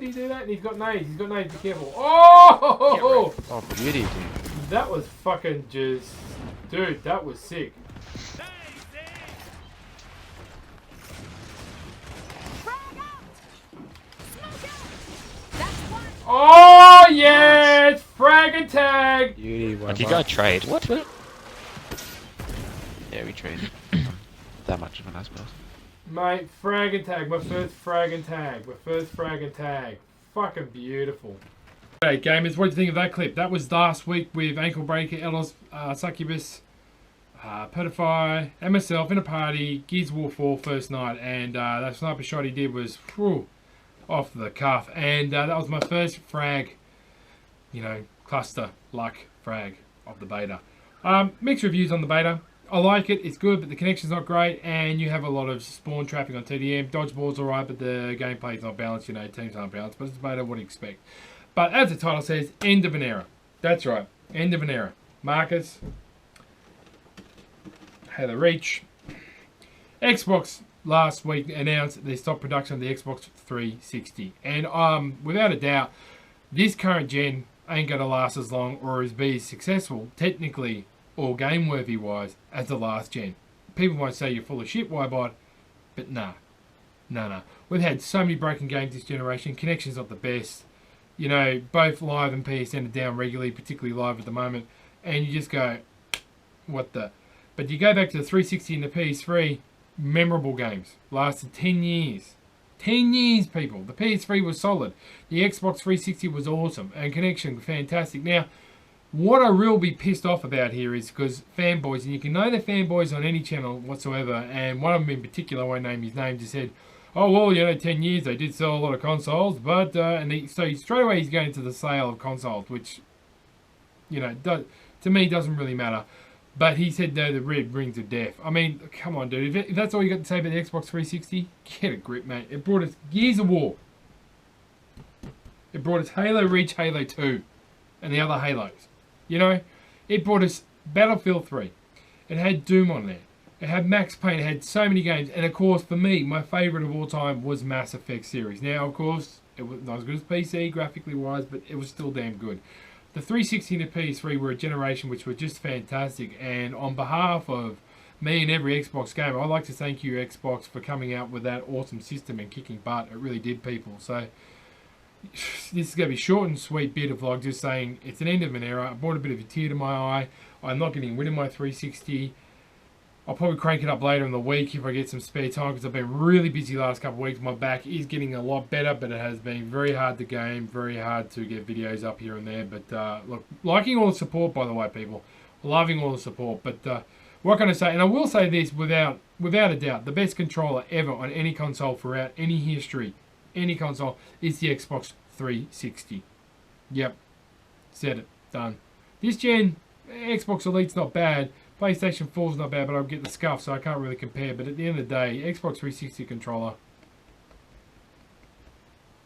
Did he do that? He's got nades. He's got nades. Be careful. Oh! Oh, beauty, dude. That was fucking just... Dude, that was sick. Oh, yes! Frag and tag! Beauty, Like you got a trade. What? Yeah, we traded. That much of an, I suppose. Mate, frag and tag. My first frag and tag. My first frag and tag. Fucking beautiful. Hey, gamers, what do you think of that clip? That was last week with Ankle Breaker, Ellis, Succubus, Pedify, and myself in a party, Gears War 4 first night, and that sniper shot he did was whew, off the cuff, and that was my first frag, you know, cluster luck frag of the beta. Mixed reviews on the beta. I like it, it's good, but the connection's not great, and you have a lot of spawn traffic on TDM. Dodgeball's alright, but the gameplay's not balanced, you know, teams aren't balanced, but it's a beta, what do you expect? But as the title says, end of an era. That's right, end of an era. Marcus, Halo Reach. Xbox last week announced they stopped production of the Xbox 360. And without a doubt, this current gen ain't going to last as long or as be as successful, technically or game-worthy wise, as the last gen. People might say you're full of shit, Wybot, but nah. Nah. We've had so many broken games this generation. Connection's not the best. You know, both live and PSN are down regularly, particularly live at the moment. And you just go, what the... But you go back to the 360 and the PS3, memorable games. Lasted 10 years. 10 years, people. The PS3 was solid. The Xbox 360 was awesome. And connection, fantastic. Now, what I really be pissed off about here is because fanboys, and you can know they're fanboys on any channel whatsoever, and one of them in particular, I won't name his name, just said, oh, well, you know, 10 years, they did sell a lot of consoles, but, so straight away he's going into the sale of consoles, which, you know, to me doesn't really matter. But he said, no, the red rings of death. I mean, come on, dude. If that's all you got to say about the Xbox 360, get a grip, mate. It brought us Gears of War. It brought us Halo Reach, Halo 2, and the other Halos. You know, it brought us Battlefield 3. It had Doom on there. It had Max Payne. It had so many games. And, of course, for me, my favourite of all time was Mass Effect series. Now, of course, it was not as good as PC, graphically wise, but it was still damn good. The 360 and the PS3 were a generation which were just fantastic. And on behalf of me and every Xbox gamer, I'd like to thank you, Xbox, for coming out with that awesome system and kicking butt. It really did, people. So this is going to be a short and sweet bit of vlog, just saying it's an end of an era. I brought a bit of a tear to my eye. I'm not getting rid of my 360. I'll probably crank it up later in the week if I get some spare time, because I've been really busy the last couple of weeks. My back is getting a lot better, but it has been very hard to game, very hard to get videos up here and there. But look, liking all the support, by the way, people. Loving all the support. But what can I say? And I will say this without a doubt. The best controller ever on any console throughout any history, any console, is the Xbox 360. Yep. Said it. Done. This gen, Xbox Elite's not bad. PlayStation 4's not bad, but I'll get the scuff, so I can't really compare. But at the end of the day, Xbox 360 controller,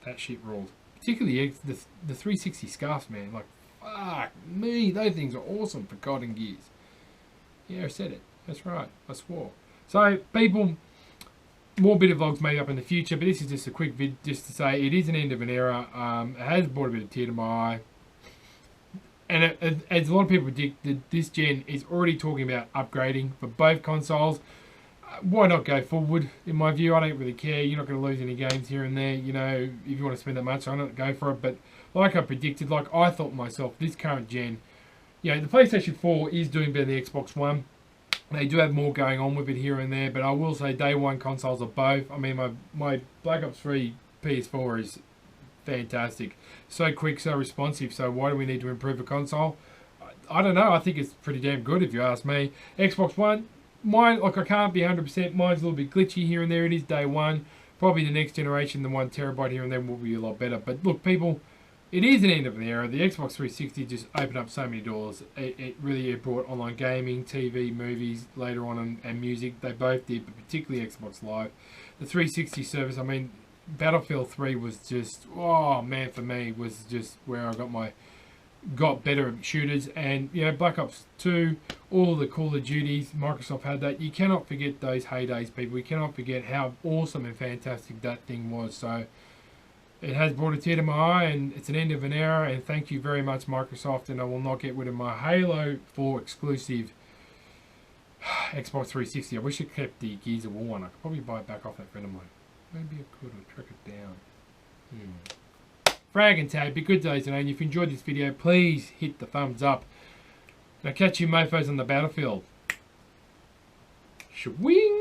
that shit ruled. Particularly the 360 scuffs, man. Like, fuck me, those things are awesome for COD and Gears. Yeah, I said it. That's right. I swore. So, people, more bit of vlogs maybe up in the future, but this is just a quick vid just to say it is an end of an era. It has brought a bit of tear to my eye. And as a lot of people predict, this gen is already talking about upgrading for both consoles. Why not go forward? In my view, I don't really care. You're not going to lose any games here and there. You know, if you want to spend that much on it, go for it. But like I predicted, like I thought myself, this current gen, you know, the PlayStation 4 is doing better than the Xbox One. They do have more going on with it here and there. But I will say day one consoles are both. I mean, my Black Ops 3 PS4 is fantastic, so quick, so responsive. So why do we need to improve a console? I don't know. I think it's pretty damn good if you ask me. Xbox One, mine, like I can't be 100%. Mine's a little bit glitchy here and there. It is day one. Probably the next generation, the 1 terabyte here and there will be a lot better. But look, people, it is an end of an era. The Xbox 360 just opened up so many doors. It really brought online gaming, TV, movies later on, and music. They both did, but particularly Xbox Live. The 360 service, I mean, Battlefield 3 was just, oh man, for me, was just where I got better shooters. And, you know, Black Ops 2, all the Call of Duties, Microsoft had that. You cannot forget those heydays, people. You cannot forget how awesome and fantastic that thing was. So, It has brought a tear to my eye, and it's an end of an era, and thank you very much, Microsoft, and I will not get rid of my Halo 4 exclusive Xbox 360. I wish I kept the Gears of War one. I could probably buy it back off that friend of mine. Maybe I could have track it down. Frag and tag, be good days, and if you enjoyed this video, please hit the thumbs up. And I'll catch you mofos on the battlefield. Swing!